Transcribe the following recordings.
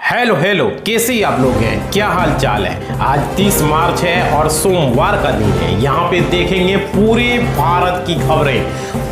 Hello hello, कैसे ही आप लोग हैं? क्या हाल चाल है? आज 30 मार्च है और सोमवार का दिन है। यहाँ पे देखेंगे पूरे भारत की खबरें,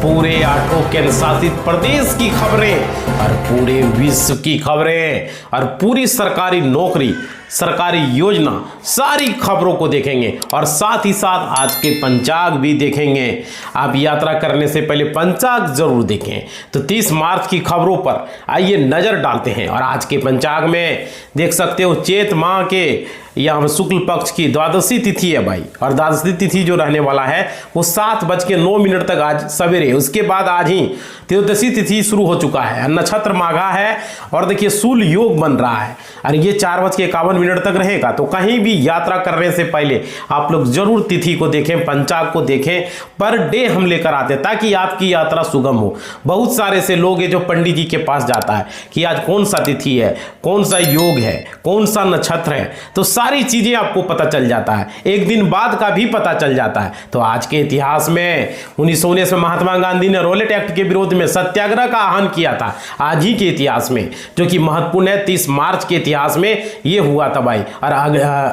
पूरे 8 केंद्र शासित प्रदेश की खबरें और पूरे विश्व की खबरें और पूरी सरकारी नौकरी, सरकारी योजना, सारी खबरों को देखेंगे और साथ ही साथ आज के पंचांग भी देखेंगे। आप यात्रा करने से पहले पंचांग जरूर देखें। तो 30 मार्च की खबरों पर आइए नजर डालते हैं। और आज के पंचांग में देख सकते हो चैत माह के या शुक्ल पक्ष की द्वादशी तिथि है भाई। और द्वादशी तिथि जो रहने वाला है वो 7:09 तक आज सवेरे, उसके बाद आज ही त्रयोदशी तिथि शुरू हो चुका है। नक्षत्र माघा है और देखिए सूल योग बन रहा है और ये 4:51 तक रहेगा। तो कहीं भी यात्रा करने से पहले आप लोग जरूर तिथि को देखें, पंचांग को देखें। पर डे हम लेकर आते हैं ताकि आपकी यात्रा सुगम हो। बहुत सारे से लोग हैं जो पंडित जी के पास जाता है कि आज कौन सा तिथि है, कौन सा योग है, कौन सा नक्षत्र है, तो सारी चीजें आपको पता चल जाता है। एक दिन बाद का भी पता चल जाता है। तो आज के इतिहास में 1919 में महात्मा गांधी ने रॉलेट एक्ट के विरोध में सत्याग्रह का आह्वान किया था। आज ही के इतिहास में, जो कि महत्वपूर्ण है, 30 मार्च के इतिहास में यह हुआ था भाई। और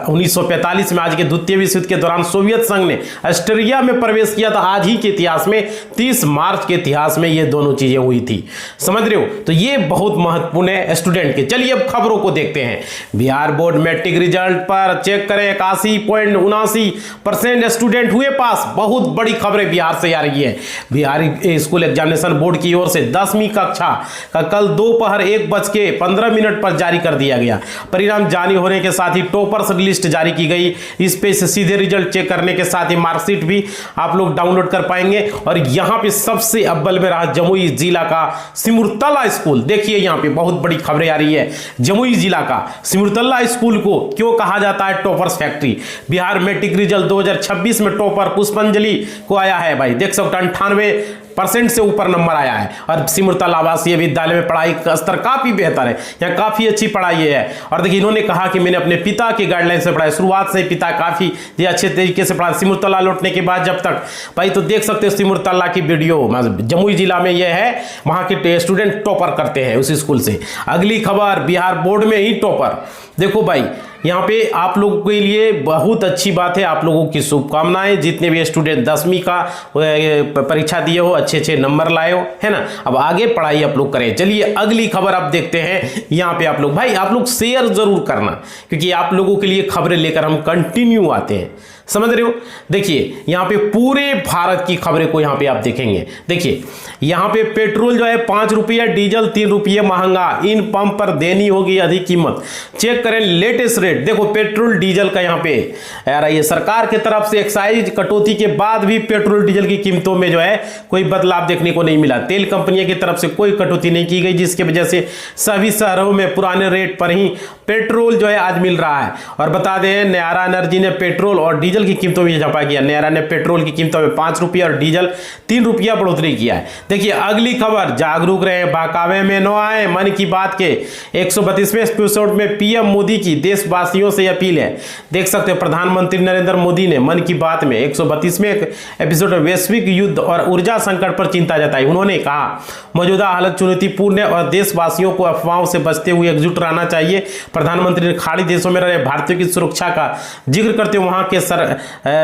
1945 में आज के द्वितीय विश्व युद्ध के दौरान सोवियत संघ ने ऑस्ट्रेलिया में प्रवेश किया था। आज ही के इतिहास में 30 मार्च के इतिहास में ये दोनों चीजें हुई थी। समझ रहे हो? तो ये बहुत महत्वपूर्ण है स्टूडेंट के। चलिए अब खबरों को देखते हैं। बिहार बोर्ड मैट्रिक रिजल्ट पर चेक करें, 81.79% स्टूडेंट हुए पास। बहुत बड़ी खबरें बिहार से आ रही है। बिहार स्कूल एग्जामिनेशन बोर्ड की ओर से 10वीं कक्षा का कल दोपहर 1:15 पर जारी कर दिया गया। परिणाम जारी होने के साथ ही टॉपर्स लिस्ट जारी की गई। इस पे से सीधे रिजल्ट चेक करने के साथ ही मार्कशीट भी आप लोग डाउनलोड कर पाएंगे। और यहां पे सबसे अव्वल में रहा जमुई जिला का सिमुरतला स्कूल। देखिए यहां पे बहुत बड़ी खबरें आ रही है। जमुई जिला का सिमुरतला स्कूल को क्यों कहा जाता है toppers factory? Bihar matric result 2026 में टॉपर पुष्पांजलि को आया है भाई। देख सकते 98% से ऊपर नंबर आया है। और सिमुरतला आवासीय विद्यालय में पढ़ाई का स्तर काफी बेहतर है, यहाँ काफी अच्छी पढ़ाई है। और देखिए इन्होंने कहा कि मैंने अपने पिता की गाइडलाइन से पढ़ाई, शुरुआत से पिता काफी अच्छे तरीके से पढ़ा। सिमुरतला लौटने के बाद जब तक भाई, तो देख सकते हो सिमुरतला की वीडियो। जमुई जिला में यह है, वहां के स्टूडेंट टॉपर करते हैं उस स्कूल से। अगली खबर, बिहार बोर्ड में ही टॉपर। देखो भाई यहाँ पे आप लोगों के लिए बहुत अच्छी बात है, आप लोगों की शुभकामनाएं। जितने भी स्टूडेंट 10वीं का परीक्षा दिए हो, अच्छे अच्छे नंबर लाए हो, है ना। अब आगे पढ़ाई आप लोग करें। चलिए अगली खबर आप देखते हैं। यहाँ पे आप लोग भाई, आप लोग शेयर जरूर करना, क्योंकि आप लोगों के लिए खबरें लेकर हम कंटिन्यू आते हैं। समझ रहे हो? देखिए यहाँ पे पूरे भारत की खबरें को यहाँ पे आप देखेंगे। देखिए यहाँ पे पेट्रोल जो है 5 रुपये, डीजल 3 रुपये महंगा। इन पंप पर देनी होगी अधिक कीमत। चेक करें लेटेस्ट रेट। देखो पेट्रोल डीजल का यहाँ पे यार, ये सरकार की तरफ से एक्साइज कटौती के बाद भी पेट्रोल डीजल की कीमतों में जो है कोई बदलाव देखने को नहीं मिला। तेल कंपनियों की तरफ से कोई कटौती नहीं की गई, जिसकी वजह से सभी शहरों में पुराने रेट पर ही पेट्रोल जो है आज मिल रहा है। और बता दें, नयारा एनर्जी ने पेट्रोल और डीजल की कीमतों में इजाफा किया। नयारा ने पेट्रोल की कीमतों में 5 रुपये और डीजल 3 रुपया बढ़ोतरी किया है। देखिए अगली खबर, जागरूक रहे, बहकावे में न आए। मन की बात के 132वें एपिसोड में पीएम मोदी की देशवासियों से अपील है। देख सकते हैं प्रधानमंत्री नरेंद्र मोदी ने मन की बात में 132वें एपिसोड में वैश्विक युद्ध और ऊर्जा संकट पर चिंता जताई। उन्होंने कहा मौजूदा हालत चुनौतीपूर्ण है और देशवासियों को अफवाहों से बचते हुए एकजुट रहना चाहिए। प्रधानमंत्री ने खाड़ी देशों में रहे भारतीयों की सुरक्षा का जिक्र करते हुए वहां के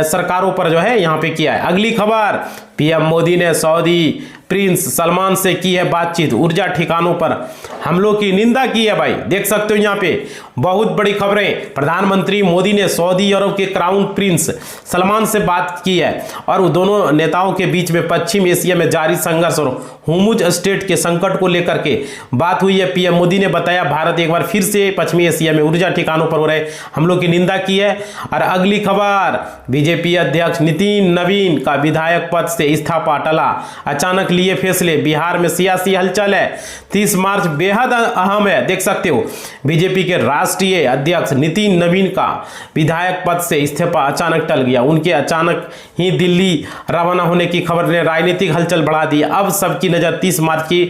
सरकारों पर जो है यहाँ पे किया है। अगली खबर, पीएम मोदी ने सऊदी प्रिंस सलमान से की है बातचीत। ऊर्जा ठिकानों पर हमलों की निंदा की है भाई। देख सकते हो यहाँ पे बहुत बड़ी खबरें। प्रधानमंत्री मोदी ने सऊदी अरब के क्राउन प्रिंस सलमान से बात की है और दोनों नेताओं के बीच में पश्चिम एशिया में जारी संघर्ष और हुमुज स्टेट के संकट को लेकर के बात हुई है। पीएम मोदी ने बताया भारत एक बार फिर से पश्चिमी एशिया में ऊर्जा ठिकानों पर हो रहे हमलों की निंदा की है। और अगली खबर, बीजेपी अध्यक्ष नितिन नवीन का विधायक पद से इस्तीफा टला। अचानक लिए फैसले, बिहार में सियासी हलचल है। 30 मार्च बेहद अहम है। देख सकते हो बीजेपी के राष्ट्रीय अध्यक्ष नितिन नवीन का विधायक पद से इस्तीफा अचानक टल गया। उनके अचानक ही दिल्ली रवाना होने की खबर ने राजनीतिक हलचल बढ़ा दी। अब सबकी नजर 30 मार्च की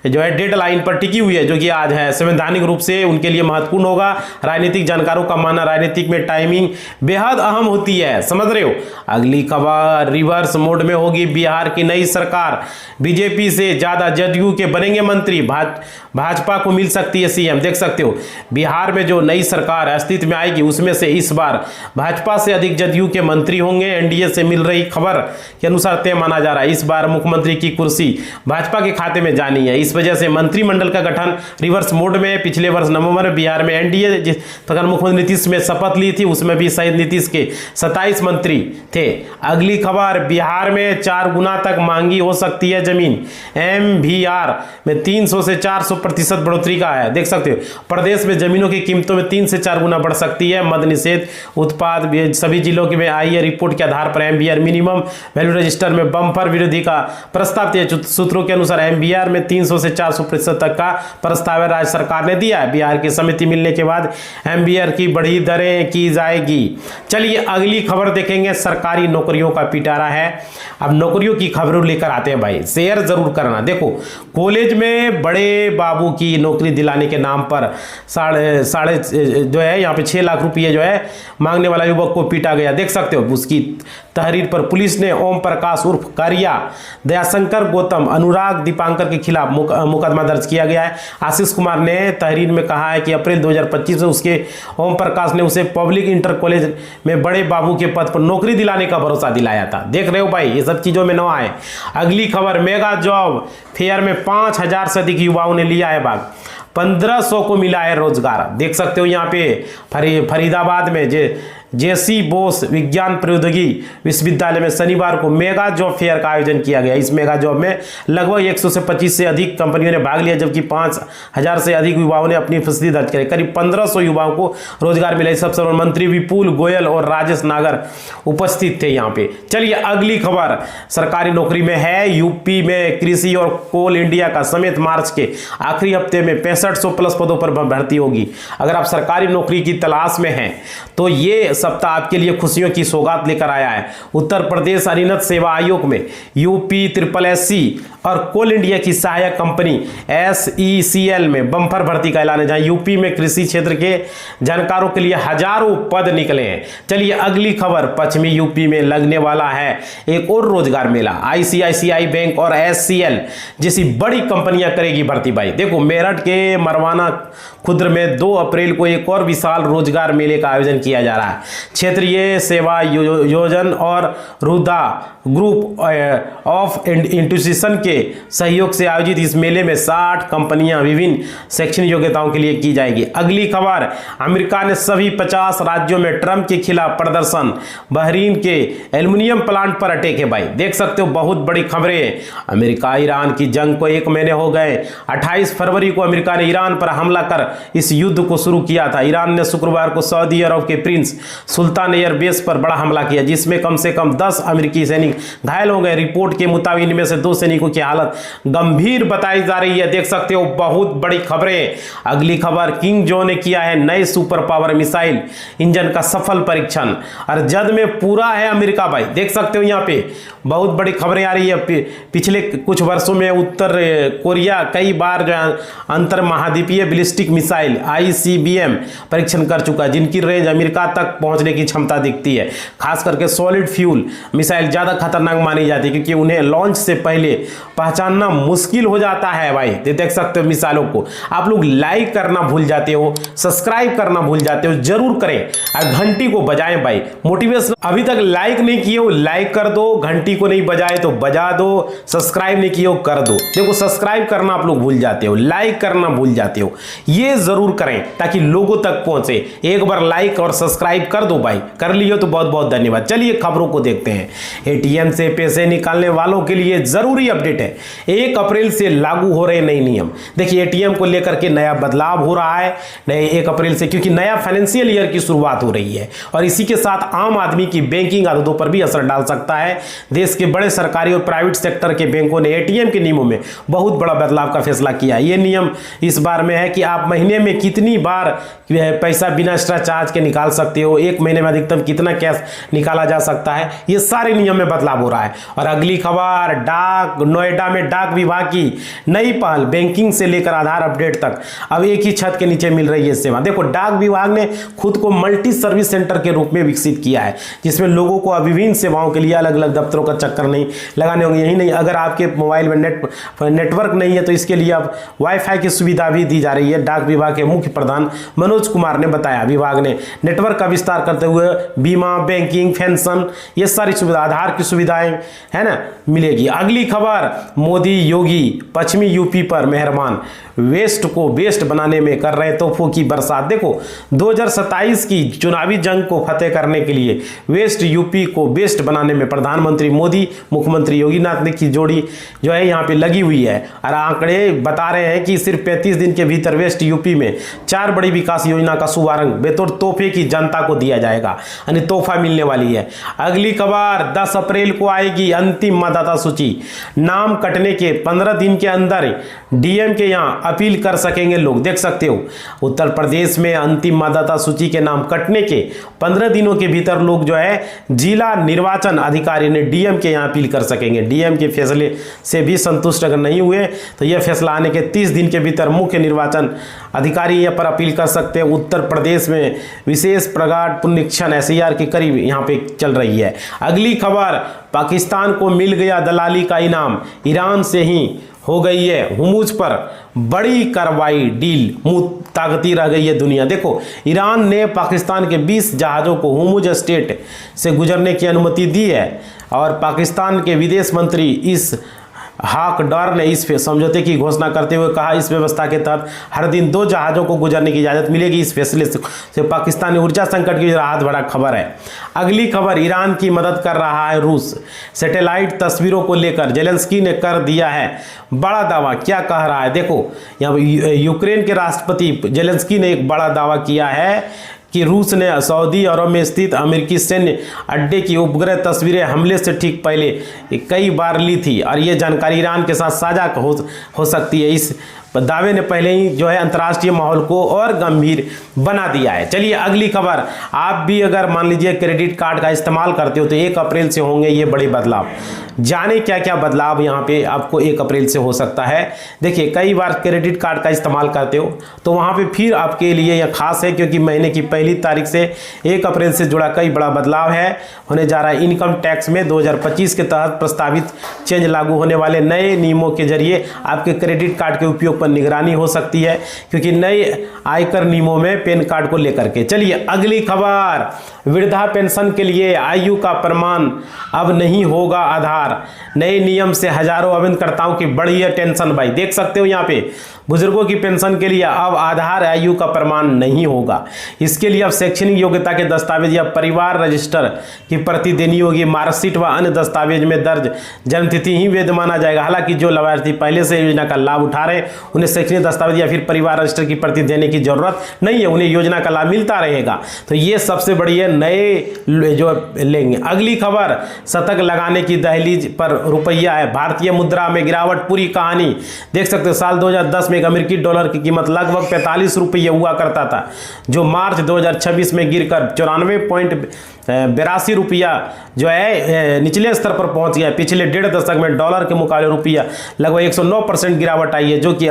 जो है डेडलाइन पर टिकी हुई है, जो कि आज है। संवैधानिक रूप से उनके लिए महत्वपूर्ण होगा। राजनीतिक जानकारों का मानना राजनीतिक में टाइमिंग बेहद अहम होती है, समझ रहे हो। अगली खबर रिवर्स मोड में होगी बिहार की नई सरकार, बीजेपी से ज्यादा जदयू के बनेंगे मंत्री, भाजपा को मिल सकती है सीएम। देख सकते हो बिहार में जो नई सरकार अस्तित्व में आएगी उसमें से इस बार भाजपा से अधिक जदयू के मंत्री होंगे। एनडीए से मिल रही खबर के अनुसार तय माना जा रहा है इस बार मुख्यमंत्री की कुर्सी भाजपा के खाते में जानी है। इस वजह से मंत्रिमंडल का गठन रिवर्स मोड में। पिछले वर्ष नवंबर में बिहार में एनडीए जिस प्रकार मुख्यमंत्री नीतीश में शपथ ली थी उसमें भी शहीद नीतीश के 27 मंत्री थे। अगली खबर बिहार में 4 गुना तक महंगी हो सकती है जमीन, एमवीआर में 300 से 400% बढ़ोतरी का है। देख सकते हो प्रदेश में जमीनों की कीमतों में 3 से 4 गुना बढ़ सकती है। मद निषेध उत्पाद सभी जिलों के में आई है रिपोर्ट के आधार पर एमवीआर मिनिमम वैल्यू रजिस्टर में बम्पर वृद्धि का प्रस्ताव दिया। सूत्रों के अनुसार एमवीआर में 300 से 400% तक का प्रस्ताव राज्य सरकार ने दिया है। बिहार की समिति मिलने के बाद एमवीआर की बढ़ी दरें की जाएगी। चलिए अगली खबर देखेंगे, सरकारी नौकरियों का पिटारा है। अब नौकरियों की खबरों लेकर आते हैं भाई, शेयर जरूर करना। देखो कॉलेज में बड़े बाबू की नौकरी दिलाने के नाम पर साढ़े जो है यहाँ पे 6 लाख रुपये जो है मांगने वाला युवक को पीटा गया। देख सकते हो उसकी तहरीर पर पुलिस ने ओम प्रकाश उर्फ कारिया, दयाशंकर गौतम, अनुराग दीपांकर के खिलाफ मुकदमा दर्ज किया गया है। आशीष कुमार ने तहरीर में कहा है कि अप्रैल 2025 में उसके ओम प्रकाश ने उसे पब्लिक इंटर कॉलेज में बड़े बाबू के पद पर नौकरी दिलाने का भरोसा दिलाया था। देख रहे हो भाई ये सब चीजों में न आए। अगली खबर मेगा जॉब फेयर में 5000 से अधिक युवाओं ने लिया है भाग, 1500 को मिला है रोजगार। देख सकते हो यहाँ पे फरीदाबाद में जेसी बोस विज्ञान प्रौद्योगिकी विश्वविद्यालय में शनिवार को मेगा जॉब फेयर का आयोजन किया गया। इस मेगा जॉब में लगभग 100 से 25 से अधिक कंपनियों ने भाग लिया, जबकि 5000 से अधिक युवाओं ने अपनी उपस्थिति दर्ज करी। करीब 1500 युवाओं को रोजगार मिला। इस अवसर पर मंत्री विपुल गोयल और राजेश नागर उपस्थित थे यहाँ पे। चलिए अगली खबर सरकारी नौकरी में है। यूपी में कृषि और कोल इंडिया का समेत मार्च के आखिरी हफ्ते में 6500 प्लस पदों पर भर्ती होगी। अगर आप सरकारी नौकरी की तलाश में हैं तो ये सप्ताह आपके लिए खुशियों की सौगात लेकर आया है। उत्तर प्रदेश अधीनस्थ सेवा आयोग में यूपी SSSC और कोल इंडिया की सहायक कंपनी SECL में बम्पर भर्ती का ऐलान है, जहां यूपी में कृषि क्षेत्र के जानकारों के लिए हजारों पद निकले हैं। चलिए अगली खबर, पश्चिमी यूपी में लगने वाला है एक और रोजगार मेला। ICICI बैंक और SCL जैसी बड़ी कंपनियां करेगी भर्ती। भाई देखो मेरठ के मरवाना खुर्द में 2 अप्रैल को एक और विशाल रोजगार मेले का आयोजन किया जा रहा है। क्षेत्रीय सेवा योजन और रुदा ग्रुप ऑफ इंस्टीट्यूशन के सहयोग से आयोजित इस मेले में 60 कंपनियां विभिन्न शैक्षणिक योग्यताओं के लिए की जाएगी। अगली खबर, अमेरिका ने सभी 50 राज्यों में ट्रंप के खिलाफ प्रदर्शन, बहरीन के एल्युमिनियम प्लांट पर अटैक है। भाई देख सकते हो बहुत बड़ी खबरें। अमेरिका ईरान की जंग को 1 महीने हो गए। 28 फरवरी को अमेरिका ने ईरान पर हमला कर इस युद्ध को शुरू किया था। ईरान ने शुक्रवार को सऊदी अरब के प्रिंस सुल्तान एयरबेस पर बड़ा हमला किया, जिसमें कम से कम 10 अमेरिकी सैनिक घायल हो गए। रिपोर्ट के मुताबिक इनमें से 2 सैनिकों की हालत गंभीर बताई जा रही है। देख सकते हो बहुत बड़ी खबरें। अगली खबर, किंग जो ने किया है नए सुपर पावर मिसाइल इंजन का सफल परीक्षण और जद में पूरा है अमेरिका। भाई देख सकते हो यहाँ पे बहुत बड़ी खबरें आ रही है। पिछले कुछ वर्षों में उत्तर कोरिया कई बार जो है अंतर महाद्वीपीय बैलिस्टिक मिसाइल ICBM परीक्षण कर चुका है, जिनकी रेंज अमेरिका तक पहुंचने की क्षमता दिखती है। खास करके सॉलिड फ्यूल मिसाइल ज्यादा खतरनाक मानी जाती है, क्योंकि उन्हें लॉन्च से पहले पहचानना मुश्किल हो जाता है। भाई देख सकते हो मिसाइलों को। आप लोग लाइक करना भूल जाते हो, सब्सक्राइब करना भूल जाते हो, जरूर करें और घंटी को बजाएं। भाई मोटिवेशन अभी तक लाइक नहीं किए हो लाइक कर दो, घंटी को नहीं बजाए तो बजा दो, सब्सक्राइब नहीं किए हो कर दो। देखो सब्सक्राइब करना आप लोग भूल जाते हो, लाइक करना भूल जाते हो, ये जरूर करें ताकि लोगों तक पहुंचे। एक बार लाइक और सब्सक्राइब कर दो भाई, कर लियो तो बहुत बहुत धन्यवाद। चलिए खबरों को देखते हैं। ATM से पैसे निकालने वालों के लिए जरूरी अपडेट है। 1 अप्रैल से लागू हो रहे नए नियम। देखिए ATM को लेकर के नया बदलाव हो रहा है नए 1 अप्रैल से, क्योंकि नया फाइनेंशियल ईयर की शुरुआत हो रही है और इसी के साथ आम आदमी की बैंकिंग आदतों पर भी असर डाल सकता है। देश के बड़े सरकारी और प्राइवेट सेक्टर के बैंकों ने ATM के नियमों में बहुत बड़ा बदलाव का फैसला किया। ये नियम इस बार में है कि आप महीने में कितनी बार पैसा बिना एक्स्ट्रा चार्ज के निकाल सकते हो। एक महीने में अधिकतम कितना कैश निकाला जा सकता है, ये सारे नियम में बदलाव हो रहा है। और अगली खबर, डाक, नोएडा में डाक विभाग की नई पहल, बैंकिंग से लेकर आधार अपडेट तक अब एक ही छत के नीचे मिल रही है सेवा। देखो, डाक विभाग ने खुद को मल्टी सर्विस सेंटर के रूप में विकसित किया है, जिसमें लोगों को विभिन्न सेवाओं के लिए अलग अलग दफ्तरों का चक्कर नहीं लगाने होंगे। यही नहीं, अगर आपके मोबाइल में नेटवर्क नहीं है तो इसके लिए अब वाईफाई की सुविधा भी दी जा रही है। डाक विभाग के मुख्य प्रधान मनोज कुमार ने बताया, विभाग ने नेटवर्क का विस्तार करते हुए बीमा, बैंकिंग, पेंशन, ये सारी सुविधा, आधार की सुविधाएं है ना मिलेगी। अगली खबर, मोदी योगी पश्चिमी यूपी पर मेहरबान, वेस्ट को बेस्ट बनाने में कर रहे तोहफों की बरसात। देखो, 2027 की चुनावी जंग को फतेह करने के लिए वेस्ट यूपी को बेस्ट बनाने में प्रधानमंत्री मोदी, मुख्यमंत्री योगी आदित्यनाथ की जोड़ी जो है यहाँ पे लगी हुई है। और आंकड़े बता रहे हैं कि सिर्फ 35 दिन के भीतर वेस्ट यूपी में 4 बड़ी विकास योजना का शुभारंभ बेतौर तोहफे की जनता को दिया जाएगा, यानी तोहफा मिलने वाली है। अगली खबर, 10 अप्रैल को आएगी अंतिम मतदाता सूची, नाम कटने के 15 दिन के अंदर डीएम के यहाँ अपील कर सकेंगे लोग। देख सकते हो, उत्तर प्रदेश में अंतिम मतदाता सूची के नाम कटने के 15 दिनों के भीतर लोग जो है जिला निर्वाचन अधिकारी ने डीएम के यहाँ अपील कर सकेंगे। डीएम के फैसले से भी संतुष्ट अगर नहीं हुए तो यह फैसला आने के 30 दिन के भीतर मुख्य निर्वाचन अधिकारी यहाँ पर अपील कर सकते हैं। उत्तर प्रदेश में विशेष प्रगाढ़ पुनरीक्षण एसआईआर के करीब यहाँ पे चल रही है। अगली खबर, पाकिस्तान को मिल गया दलाली का इनाम, ईरान से ही हो गई है हुमूज पर बड़ी कार्रवाई, डील मुंह ताकती रह गई है दुनिया। देखो, ईरान ने पाकिस्तान के 20 जहाज़ों को हुमूज स्टेट से गुजरने की अनुमति दी है और पाकिस्तान के विदेश मंत्री इस हाक डार ने इस समझौते की घोषणा करते हुए कहा, इस व्यवस्था के तहत हर दिन 2 जहाज़ों को गुजरने की इजाज़त मिलेगी। इस फैसले से पाकिस्तानी ऊर्जा संकट की राहत, बड़ा खबर है। अगली खबर, ईरान की मदद कर रहा है रूस, सैटेलाइट तस्वीरों को लेकर जेलेंस्की ने कर दिया है बड़ा दावा। क्या कह रहा है, देखो यहाँ यूक्रेन के राष्ट्रपति जेलेंस्की ने एक बड़ा दावा किया है कि रूस ने सऊदी अरब में स्थित अमेरिकी सैन्य अड्डे की उपग्रह तस्वीरें हमले से ठीक पहले कई बार ली थी और ये जानकारी ईरान के साथ साझा हो सकती है। इस दावे ने पहले ही जो है अंतर्राष्ट्रीय माहौल को और गंभीर बना दिया है। चलिए अगली खबर, आप भी अगर मान लीजिए क्रेडिट कार्ड का इस्तेमाल करते हो तो 1 अप्रैल से होंगे ये बड़े बदलाव। जाने क्या क्या बदलाव यहाँ पे आपको 1 अप्रैल से हो सकता है। देखिए, कई बार क्रेडिट कार्ड का इस्तेमाल करते हो तो वहाँ पे फिर आपके लिए यह खास है क्योंकि महीने की पहली तारीख से 1 अप्रैल से जुड़ा कई बड़ा बदलाव है होने जा रहा है। इनकम टैक्स में 2025 के तहत प्रस्तावित चेंज लागू होने वाले नए नियमों के जरिए आपके क्रेडिट कार्ड के उपयोग पर निगरानी हो सकती है क्योंकि नए आयकर नियमों में पैन कार्ड को लेकर के। चलिए अगली खबर, वृद्धा पेंशन के लिए आयु का प्रमाण अब नहीं होगा आधार, नए नियम से हजारों आवेदनकर्ताओं की बढ़ी है टेंशन। भाई देख सकते हो यहाँ पे बुजुर्गों की पेंशन के लिए अब आधार आयु का प्रमाण नहीं होगा। इसके लिए अब शैक्षणिक योग्यता के दस्तावेज या परिवार रजिस्टर की प्रति देनी होगी। मार्कशीट व अन्य दस्तावेज में दर्ज जन्मतिथि ही वैध माना जाएगा। हालांकि जो लाभार्थी पहले से योजना का लाभ उठा रहे उन्हें शैक्षणिक दस्तावेज या फिर परिवार रजिस्टर की प्रति देने की जरूरत नहीं है, उन्हें योजना का लाभ मिलता रहेगा। तो ये सबसे बड़ी है, नए जो लेंगे। अगली खबर, शतक लगाने की दहलीज पर रुपया है, भारतीय मुद्रा में गिरावट, पूरी कहानी देख सकते हो। साल 2010 में एक अमेरिकी डॉलर की कीमत लगभग 45 रुपये हुआ करता था, जो मार्च 2026 में गिरकर 94.82 रुपया जो है निचले स्तर पर पहुंच गया। पिछले 1.5 दशक में डॉलर के मुकाबले रुपया लगभग 109% गिरावट आई है, जो कि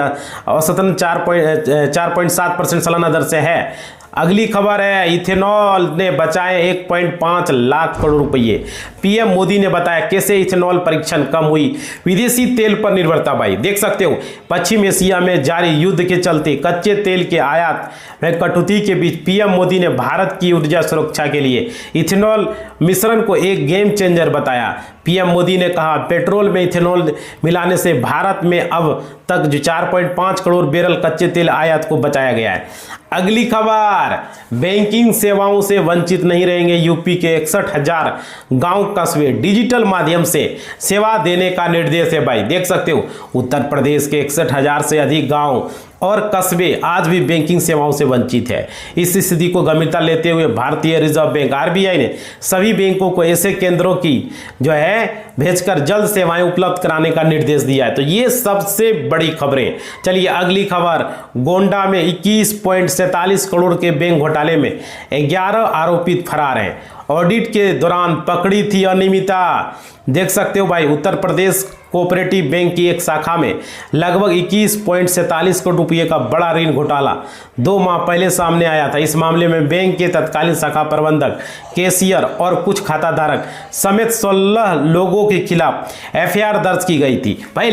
औसतन 4.7% सालाना दर से है। अगली खबर है, इथेनॉल ने बचाए 1.5 लाख करोड़ रुपये। पीएम मोदी ने बताया कैसे इथेनॉल परीक्षण कम हुई विदेशी तेल पर निर्भरता। भाई देख सकते हो, पश्चिम एशिया में जारी युद्ध के चलते कच्चे तेल के आयात में कटौती के बीच पीएम मोदी ने भारत की ऊर्जा सुरक्षा के लिए इथेनॉल मिश्रण को एक गेम चेंजर बताया। पीएम मोदी ने कहा, पेट्रोल में इथेनॉल मिलाने से भारत में अब तक जो 4.5 करोड़ बैरल कच्चे तेल आयात को बचाया गया है। अगली खबर, बैंकिंग सेवाओं से वंचित नहीं रहेंगे यूपी के 61,000 गांव कस्बे, डिजिटल माध्यम से सेवा देने का निर्देश है। भाई देख सकते हो, उत्तर प्रदेश के 61,000 से अधिक गांव और कस्बे आज भी बैंकिंग सेवाओं से वंचित है। इस स्थिति को गंभीरता लेते हुए भारतीय रिजर्व बैंक आरबीआई ने सभी बैंकों को ऐसे केंद्रों की जो है भेजकर जल्द सेवाएं उपलब्ध कराने का निर्देश दिया है। तो ये सबसे बड़ी खबरें। चलिए अगली खबर, गोंडा में 21.47 करोड़ के बैंक घोटाले में 11 आरोपित फरार हैं। ऑडिट के दौरान पकड़ी थी अनियमितता। देख सकते हो भाई, उत्तर प्रदेश कोऑपरेटिव बैंक की एक शाखा में लगभग 21.47 करोड़ रुपये का बड़ा ऋण घोटाला 2 माह पहले सामने आया था। इस मामले में बैंक के तत्कालीन शाखा प्रबंधक, कैशियर और कुछ खाताधारक समेत 16 लोगों के खिलाफ एफआईआर दर्ज की गई थी। भाई